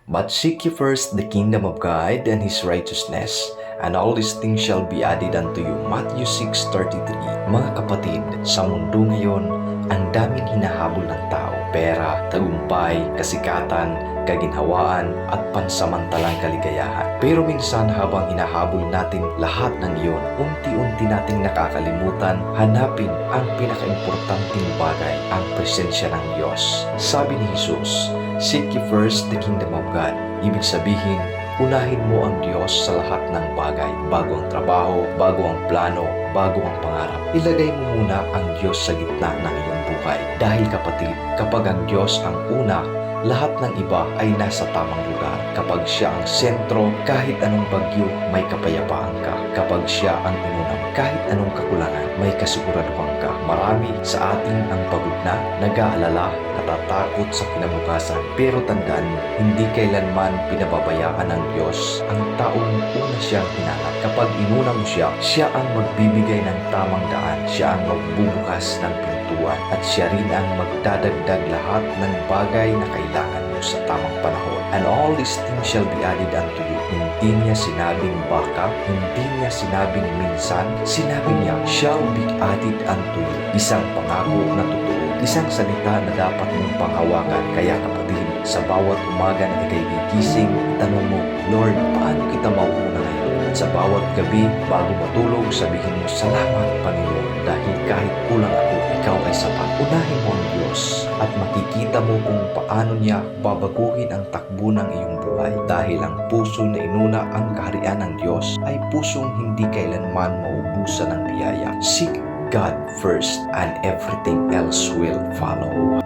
But seek ye first the kingdom of God and His righteousness, and all these things shall be added unto you. Matthew 6:33. Mga kapatid, sa mundo ngayon, ang daming hinahabol ng tao. Pera, tagumpay, kasikatan, kaginhawaan, at pansamantalang kaligayahan. Pero minsan habang hinahabol natin lahat ng iyon, unti-unti nating nakakalimutan hanapin ang pinakaimportanteng bagay, ang presensya ng Diyos. Sabi ni Jesus, seek ye first the kingdom of God. Ibig sabihin, unahin mo ang Diyos sa lahat ng bagay. Bago ang trabaho, bago ang plano, bago ang pangarap. Ilagay mo muna ang Diyos sa gitna ng iyong buhay. Dahil kapatid, kapag ang Diyos ang una, lahat ng iba ay nasa tamang lugar. Kapag siya ang sentro, kahit anong bagyo, may kapayapaan ka. Kapag siya ang inunang, kahit anong kakulangan, may kasiguraduhan ka. Marami sa atin ang pagod na, nag-aalala, natatakot sa kinabukasan. Pero tandaan mo, hindi kailanman pinababayaan ng Diyos ang taong una siyang hinanap. Kapag inuna mo siya, siya ang magbibigay ng tamang daan. Siya ang magbubukas ng pintuan. At siya rin ang magdadagdag lahat ng bagay na kailangan mo sa tamang panahon. And all these things shall be added unto you. Hindi niya sinabing baka, hindi niya sinabing minsan, sinabi niya, shall be added unto you. Isang pangako na totoo. Isang salita na dapat mong panghawakan. Kaya kapatid, sa bawat umaga na ikay gigising, tanong mo, Lord, paano kita mauuna ngayon? At sa bawat gabi, bago matulog, sabihin mo, salamat Panginoon, dahil kahit kulang ako, ikaw ay sapat. Unahin mo ang Diyos at makikita mo kung paano niya babaguhin ang takbo ng iyong buhay. Dahil ang puso na inuna ang kaharian ng Diyos ay pusong hindi kailanman maubusan ng biyaya. Seek God first and everything else will follow.